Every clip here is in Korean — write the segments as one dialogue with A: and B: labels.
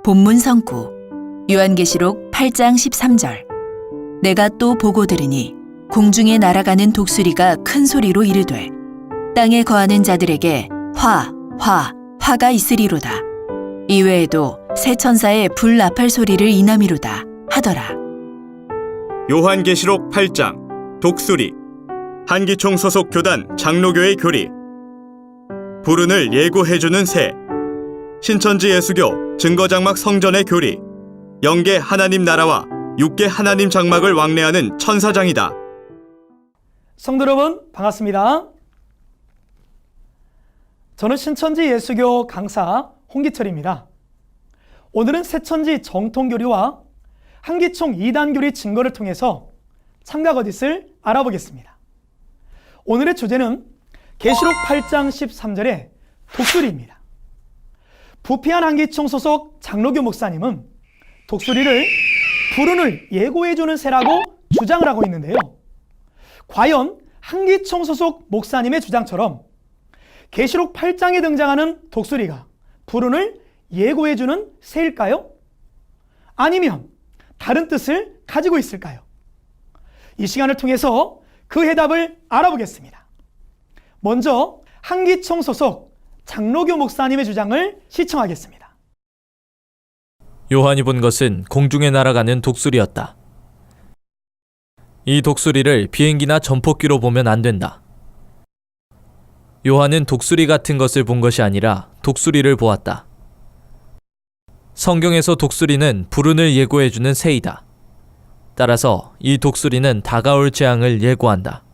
A: 본문 성구 요한계시록 8장 13절. 내가 또 보고 들으니 공중에 날아가는 독수리가 큰 소리로 이르되 땅에 거하는 자들에게 화가 있으리로다. 이외에도 새 천사의 불 나팔 소리를 인함이로다 하더라.
B: 요한계시록 8장 독수리 한기총 소속 교단 장로교의 교리 불운을 예고해주는 새 신천지 예수교 증거장막 성전의 교리 영계 하나님 나라와 육계 하나님 장막을 왕래하는 천사장이다.
C: 성도 여러분 반갑습니다. 저는 신천지 예수교 강사 홍기철입니다. 오늘은 새천지 정통교리와 한기총 2단교리 증거를 통해서 참가거짓을 알아보겠습니다. 오늘의 주제는 계시록 8장 13절의 독수리입니다. 부피한 한기총 소속 장로교 목사님은 독수리를 불운을 예고해주는 새라고 주장을 하고 있는데요. 과연 한기총 소속 목사님의 주장처럼 계시록 8장에 등장하는 독수리가 불운을 예고해주는 새일까요? 아니면 다른 뜻을 가지고 있을까요? 이 시간을 통해서 그 해답을 알아보겠습니다. 먼저 한기총 소속 장로교 목사님의 주장을 시청하겠습니다.
D: 요한이 본 것은 공중에 날아가는 독수리였다. 이 독수리를 비행기나 전폭기로 보면 안 된다. 요한은 독수리 같은 것을 본 것이 아니라 독수리를 보았다. 성경에서 독수리는 불운을 예고해주는 새이다. 따라서 이 독수리는 다가올 재앙을 예고한다.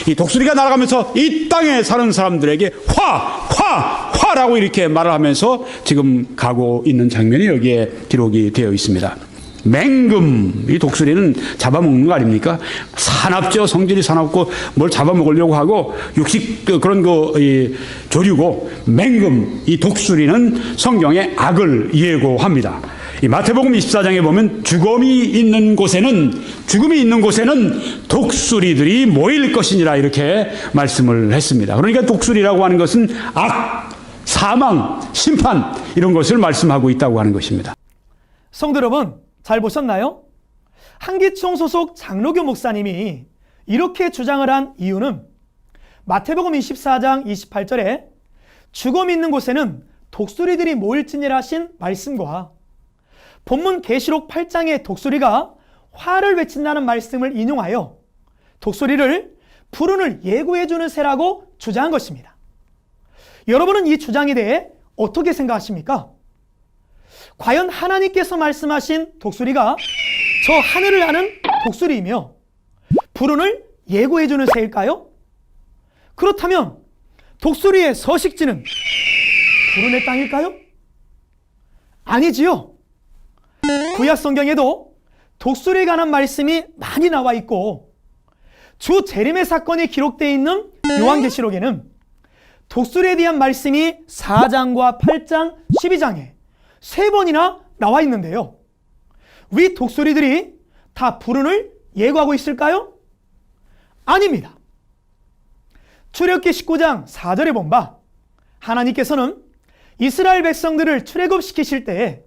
E: 이 독수리가 날아가면서 이 땅에 사는 사람들에게 화라고 이렇게 말을 하면서 지금 가고 있는 장면이 여기에 기록이 되어 있습니다. 맹금, 이 독수리는 잡아먹는 거 아닙니까? 사납죠. 성질이 사납고 뭘 잡아먹으려고 하고 육식 그런 거 조류고, 맹금, 이 독수리는 성경의 악을 예고합니다. 이 마태복음 24장에 보면 죽음이 있는 곳에는 독수리들이 모일 것이니라 이렇게 말씀을 했습니다. 그러니까 독수리라고 하는 것은 악, 사망, 심판 이런 것을 말씀하고 있다고 하는 것입니다.
C: 성도 여러분 잘 보셨나요? 한기총 소속 장로교 목사님이 이렇게 주장을 한 이유는 마태복음 24장 28절에 죽음 있는 곳에는 독수리들이 모일지니라 하신 말씀과 본문 계시록 8장의 독수리가 화를 외친다는 말씀을 인용하여 독수리를 불운을 예고해주는 새라고 주장한 것입니다. 여러분은 이 주장에 대해 어떻게 생각하십니까? 과연 하나님께서 말씀하신 독수리가 저 하늘을 나는 독수리이며 불운을 예고해주는 새일까요? 그렇다면 독수리의 서식지는 불운의 땅일까요? 아니지요. 구약 성경에도 독수리에 관한 말씀이 많이 나와 있고 주 재림의 사건이 기록되어 있는 요한계시록에는 독수리에 대한 말씀이 4장과 8장, 12장에 3번이나 나와 있는데요. 위 독수리들이 다 불운을 예고하고 있을까요? 아닙니다. 출애굽기 19장 4절에 본 바 하나님께서는 이스라엘 백성들을 출애굽시키실 때에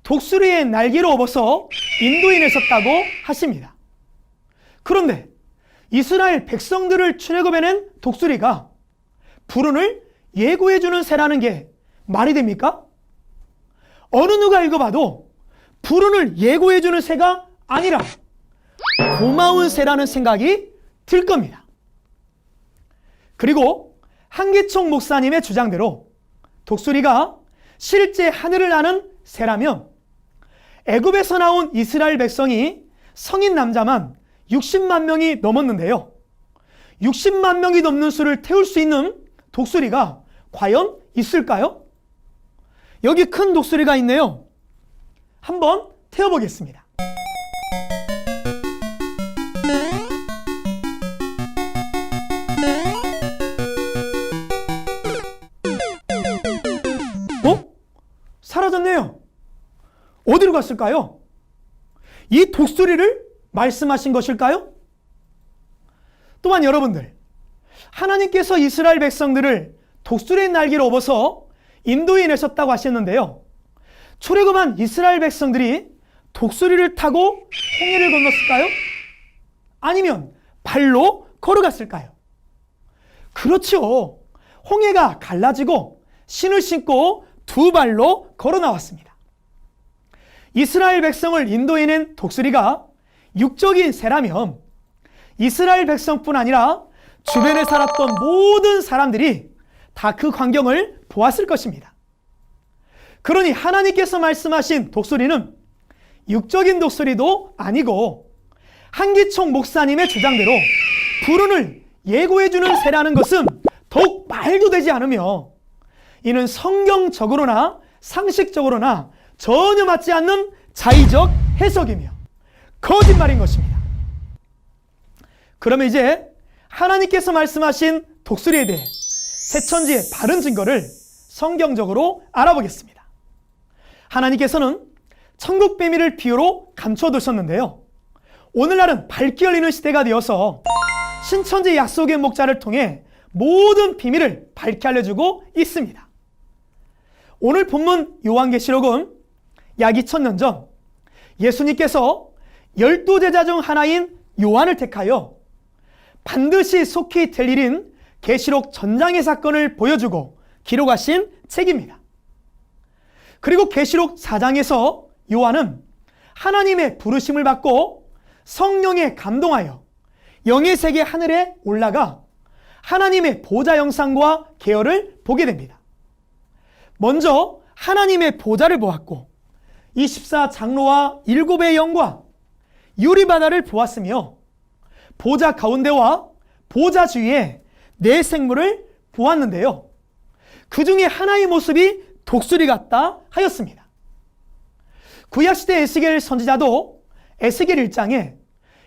C: 독수리의 날개로 업어서 인도에 내셨다고 하십니다. 그런데 이스라엘 백성들을 출애굽해낸 독수리가 불운을 예고해주는 새라는 게 말이 됩니까? 어느 누가 읽어봐도 불운을 예고해주는 새가 아니라 고마운 새라는 생각이 들 겁니다. 그리고 한기총 목사님의 주장대로 독수리가 실제 하늘을 나는 새라면 애굽에서 나온 이스라엘 백성이 성인 남자만 60만 명이 넘었는데요. 60만 명이 넘는 수를 태울 수 있는 독수리가 과연 있을까요? 여기 큰 독수리가 있네요. 한번 태워보겠습니다. 사라졌네요. 어디로 갔을까요? 이 독수리를 말씀하신 것일까요? 또한 여러분들, 하나님께서 이스라엘 백성들을 독수리의 날개로 업어서 인도에 내셨다고 하셨는데요. 출애굽한 이스라엘 백성들이 독수리를 타고 홍해를 건넜을까요? 아니면 발로 걸어갔을까요? 그렇죠. 홍해가 갈라지고 신을 신고 두 발로 걸어 나왔습니다. 이스라엘 백성을 인도해낸 독수리가 육적인 새라면 이스라엘 백성뿐 아니라 주변에 살았던 모든 사람들이 다 그 광경을 보았을 것입니다. 그러니 하나님께서 말씀하신 독수리는 육적인 독수리도 아니고 한기총 목사님의 주장대로 불운을 예고해주는 새라는 것은 더욱 말도 되지 않으며 이는 성경적으로나 상식적으로나 전혀 맞지 않는 자의적 해석이며 거짓말인 것입니다. 그러면 이제 하나님께서 말씀하신 독수리에 대해 새천지의 바른 증거를 성경적으로 알아보겠습니다. 하나님께서는 천국 비밀을 비유로 감춰두셨는데요. 오늘날은 밝게 열리는 시대가 되어서 신천지 약속의 목자를 통해 모든 비밀을 밝게 알려주고 있습니다. 오늘 본문 요한계시록은 약 2000년 전 예수님께서 12제자 중 하나인 요한을 택하여 반드시 속히 될 일인 계시록 전장의 사건을 보여주고 기록하신 책입니다. 그리고 계시록 4장에서 요한은 하나님의 부르심을 받고 성령에 감동하여 영의 세계 하늘에 올라가 하나님의 보좌 형상과 계열을 보게 됩니다. 먼저 하나님의 보좌를 보았고 24장로와 7의 영과 유리바다를 보았으며 보좌 가운데와 보좌 주위에 네 생물을 보았는데요. 그 중에 하나의 모습이 독수리 같다 하였습니다. 구약시대 에스겔 선지자도 에스겔 1장에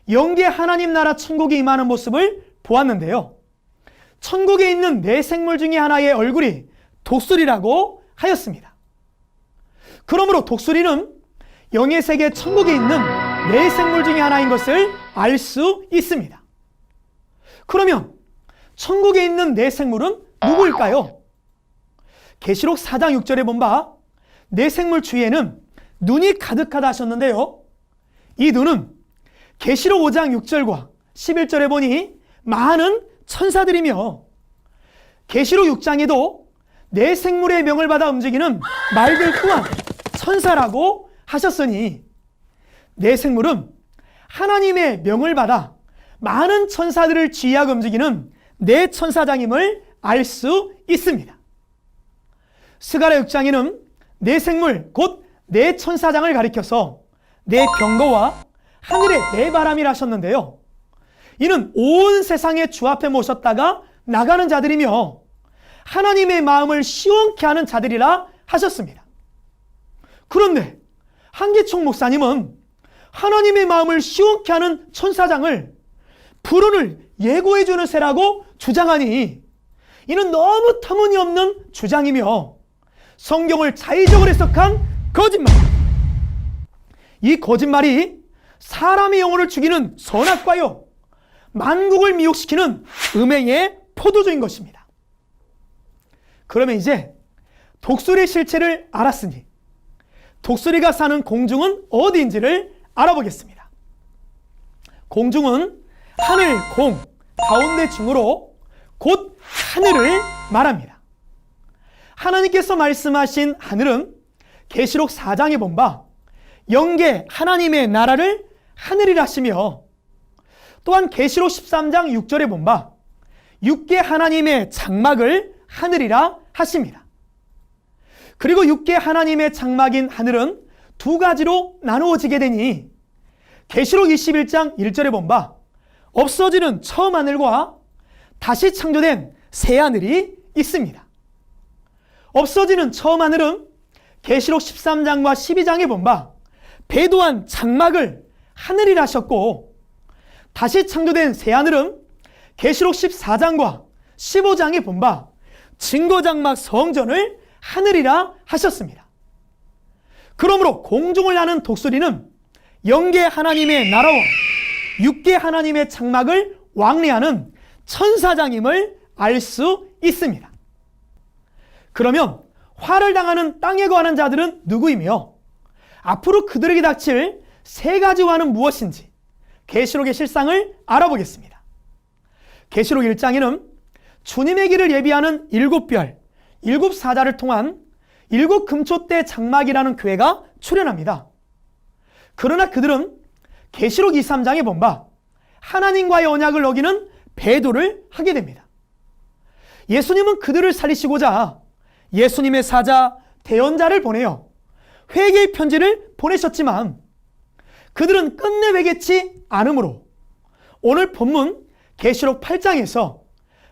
C: 영계 하나님 나라 천국이 임하는 모습을 보았는데요. 천국에 있는 네 생물 중에 하나의 얼굴이 독수리라고 하였습니다. 그러므로 독수리는 영의 세계 천국에 있는 네 생물 중에 하나인 것을 알 수 있습니다. 그러면 천국에 있는 네 생물은 누구일까요? 계시록 4장 6절에 본 바 네 생물 주위에는 눈이 가득하다 하셨는데요. 이 눈은 계시록 5장 6절과 11절에 보니 많은 천사들이며 계시록 6장에도 네 생물의 명을 받아 움직이는 말들 또한 천사라고 하셨으니 네 생물은 하나님의 명을 받아 많은 천사들을 지휘하고 움직이는 네 천사장임을 알 수 있습니다. 스가랴 6장에는 네 생물 곧 네 천사장을 가리켜서 네 병거와 하늘의 네 바람이라 하셨는데요. 이는 온 세상의 주 앞에 모셨다가 나가는 자들이며 하나님의 마음을 시원케 하는 자들이라 하셨습니다. 그런데 한기총 목사님은 하나님의 마음을 시원케 하는 천사장을 불운을 예고해주는 새라고 주장하니 이는 너무 터무니없는 주장이며 성경을 자의적으로 해석한 거짓말. 이 거짓말이 사람의 영혼을 죽이는 선악과요 만국을 미혹시키는 음행의 포도주인 것입니다. 그러면 이제 독수리의 실체를 알았으니 독수리가 사는 공중은 어디인지를 알아보겠습니다. 공중은 하늘 공 가운데 중으로 곧 하늘을 말합니다. 하나님께서 말씀하신 하늘은 계시록 4장에 본 바 영계 하나님의 나라를 하늘이라 하시며 또한 계시록 13장 6절에 본 바 육계 하나님의 장막을 하늘이라 하십니다. 그리고 육계 하나님의 장막인 하늘은 두 가지로 나누어지게 되니 계시록 21장 1절에 본 바 없어지는 처음 하늘과 다시 창조된 새 하늘이 있습니다. 없어지는 처음 하늘은 계시록 13장과 12장에 본 바 배도한 장막을 하늘이라 하셨고 다시 창조된 새 하늘은 계시록 14장과 15장에 본 바 증거장막 성전을 하늘이라 하셨습니다. 그러므로 공중을 나는 독수리는 영계 하나님의 나라와 육계 하나님의 장막을 왕래하는 천사장임을 알 수 있습니다. 그러면 화를 당하는 땅에 거하는 자들은 누구이며 앞으로 그들에게 닥칠 세 가지 화는 무엇인지 계시록의 실상을 알아보겠습니다. 계시록 1장에는 주님의 길을 예비하는 7별, 7사자를 통한 7금초대 장막이라는 교회가 출현합니다. 그러나 그들은 계시록 2, 3장에 본 바 하나님과의 언약을 어기는 배도를 하게 됩니다. 예수님은 그들을 살리시고자 예수님의 사자 대언자를 보내어 회개의 편지를 보내셨지만 그들은 끝내 회개치 않으므로 오늘 본문 계시록 8장에서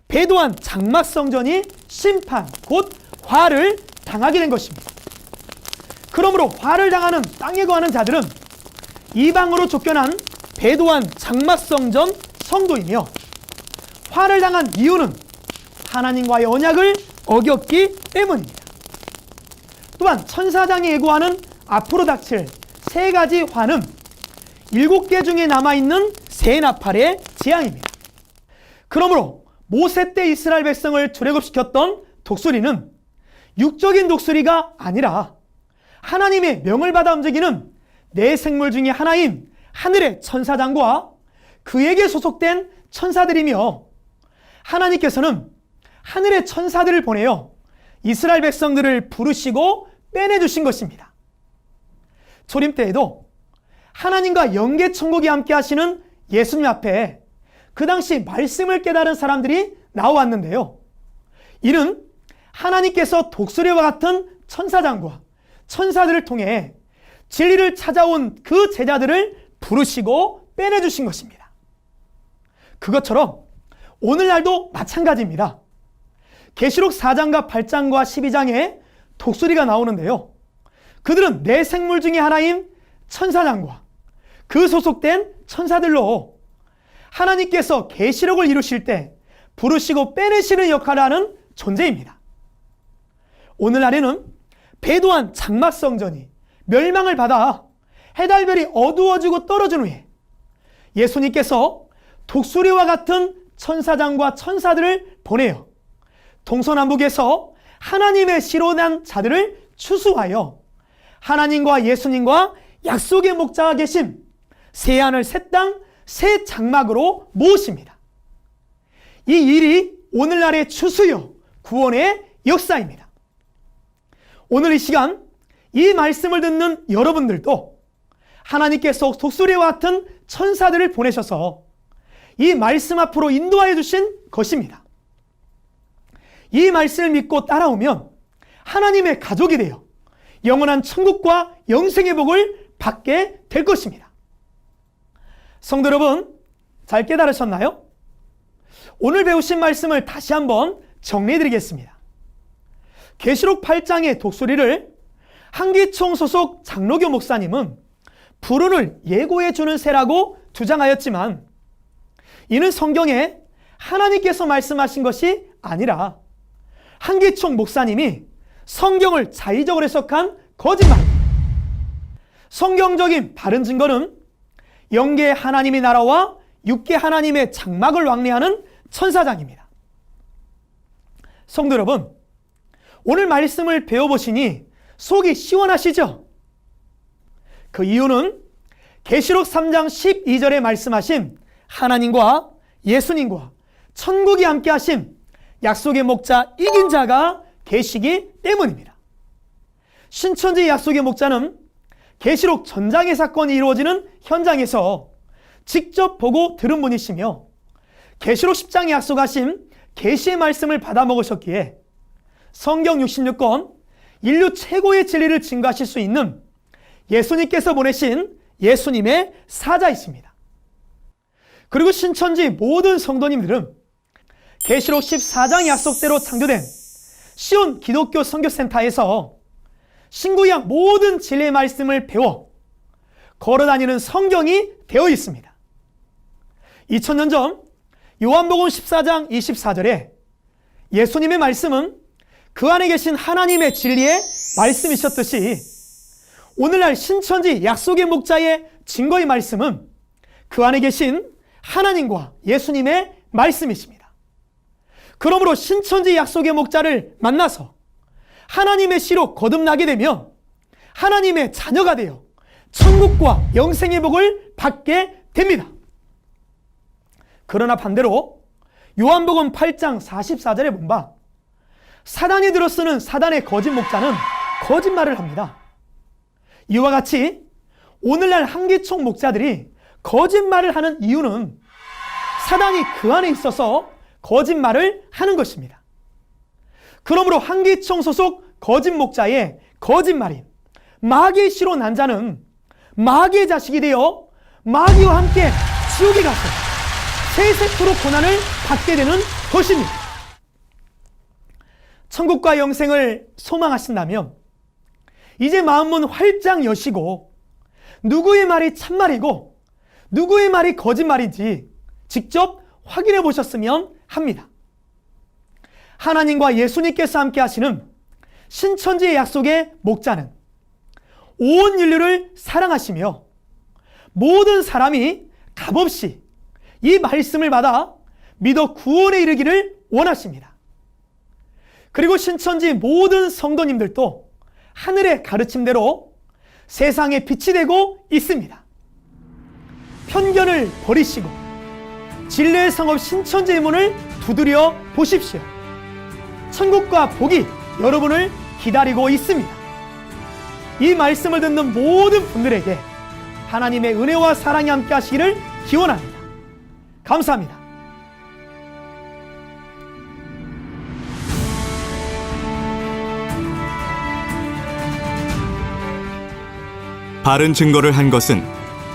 C: 배도한 장막 성전이 심판, 곧 화를 당하게 된 것입니다. 그러므로 화를 당하는 땅에 거하는 자들은 이방으로 쫓겨난 배도한 장막 성전 성도이며 화를 당한 이유는 하나님과의 언약을 어겼기 때문입니다. 또한 천사장이 예고하는 앞으로 닥칠 세 가지 화는 7개 중에 남아있는 새 나팔의 재앙입니다. 그러므로 모세 때 이스라엘 백성을 출애굽시켰던 독수리는 육적인 독수리가 아니라 하나님의 명을 받아 움직이는 네 생물 중에 하나인 하늘의 천사장과 그에게 소속된 천사들이며 하나님께서는 하늘의 천사들을 보내어 이스라엘 백성들을 부르시고 빼내주신 것입니다. 초림 때에도 하나님과 영계 천국에 함께 하시는 예수님 앞에 그 당시 말씀을 깨달은 사람들이 나와왔는데요. 이는 하나님께서 독수리와 같은 천사장과 천사들을 통해 진리를 찾아온 그 제자들을 부르시고 빼내주신 것입니다. 그것처럼 오늘날도 마찬가지입니다. 계시록 4장과 8장과 12장에 독수리가 나오는데요. 그들은 네 생물 중에 하나인 천사장과 그 소속된 천사들로 하나님께서 계시록을 이루실 때 부르시고 빼내시는 역할을 하는 존재입니다. 오늘날에는 배도한 장막 성전이 멸망을 받아 해달별이 어두워지고 떨어진 후에 예수님께서 독수리와 같은 천사장과 천사들을 보내어 동서남북에서 하나님의 시로난 자들을 추수하여 하나님과 예수님과 약속의 목자가 계신 새하늘 새 땅 새 장막으로 모으십니다. 이 일이 오늘날의 추수요 구원의 역사입니다. 오늘 이 시간 이 말씀을 듣는 여러분들도 하나님께서 독수리와 같은 천사들을 보내셔서 이 말씀 앞으로 인도하여 주신 것입니다. 이 말씀을 믿고 따라오면 하나님의 가족이 되어 영원한 천국과 영생의 복을 받게 될 것입니다. 성도 여러분, 잘 깨달으셨나요? 오늘 배우신 말씀을 다시 한번 정리해 드리겠습니다. 계시록 8장의 독수리를 한기총 소속 장로교 목사님은 불운을 예고해 주는 새라고 주장하였지만 이는 성경에 하나님께서 말씀하신 것이 아니라 한기총 목사님이 성경을 자의적으로 해석한 거짓말입니다. 성경적인 바른 증거는 영계 하나님의 나라와 육계 하나님의 장막을 왕래하는 천사장입니다. 성도 여러분, 오늘 말씀을 배워보시니 속이 시원하시죠? 그 이유는 계시록 3장 12절에 말씀하신 하나님과 예수님과 천국이 함께 하신 약속의 목자 이긴 자가 계시기 때문입니다. 신천지의 약속의 목자는 계시록 전장의 사건이 이루어지는 현장에서 직접 보고 들은 분이시며 계시록 10장에 약속하신 계시의 말씀을 받아 먹으셨기에 성경 66권 인류 최고의 진리를 증거하실 수 있는 예수님께서 보내신 예수님의 사자이십니다. 그리고 신천지 모든 성도님들은 계시록 14장 약속대로 창조된 시온 기독교 선교센터에서 신구약 모든 진리의 말씀을 배워 걸어다니는 성경이 되어 있습니다. 2000년 전 요한복음 14장 24절에 예수님의 말씀은 그 안에 계신 하나님의 진리의 말씀이셨듯이 오늘날 신천지 약속의 목자의 증거의 말씀은 그 안에 계신 하나님과 예수님의 말씀이십니다. 그러므로 신천지 약속의 목자를 만나서 하나님의 씨로 거듭나게 되면 하나님의 자녀가 되어 천국과 영생의 복을 받게 됩니다. 그러나 반대로 요한복음 8장 44절에 본 바 사단이 들어쓰는 사단의 거짓 목자는 거짓말을 합니다. 이와 같이 오늘날 한기총 목자들이 거짓말을 하는 이유는 사단이 그 안에 있어서 거짓말을 하는 것입니다. 그러므로 한기총 소속 거짓 목자의 거짓말인 마귀의 씨로 난 자는 마귀의 자식이 되어 마귀와 함께 지옥에 가서 세세토록 고난을 받게 되는 것입니다. 천국과 영생을 소망하신다면 이제 마음문 활짝 여시고 누구의 말이 참말이고 누구의 말이 거짓말인지 직접 확인해 보셨으면 합니다. 하나님과 예수님께서 함께 하시는 신천지의 약속의 목자는 온 인류를 사랑하시며 모든 사람이 값없이 이 말씀을 받아 믿어 구원에 이르기를 원하십니다. 그리고 신천지 모든 성도님들도 하늘의 가르침대로 세상의 빛이 되고 있습니다. 편견을 버리시고 진리의 성읍 신천지의 문을 두드려 보십시오. 천국과 복이 여러분을 기다리고 있습니다. 이 말씀을 듣는 모든 분들에게 하나님의 은혜와 사랑이 함께 하시기를 기원합니다. 감사합니다.
B: 바른 증거를 한 것은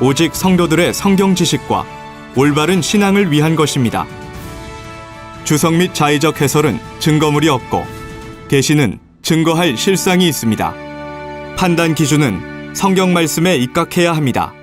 B: 오직 성도들의 성경 지식과 올바른 신앙을 위한 것입니다. 주석 및 자의적 해설은 증거물이 없고 계시는 증거할 실상이 있습니다. 판단 기준은 성경 말씀에 입각해야 합니다.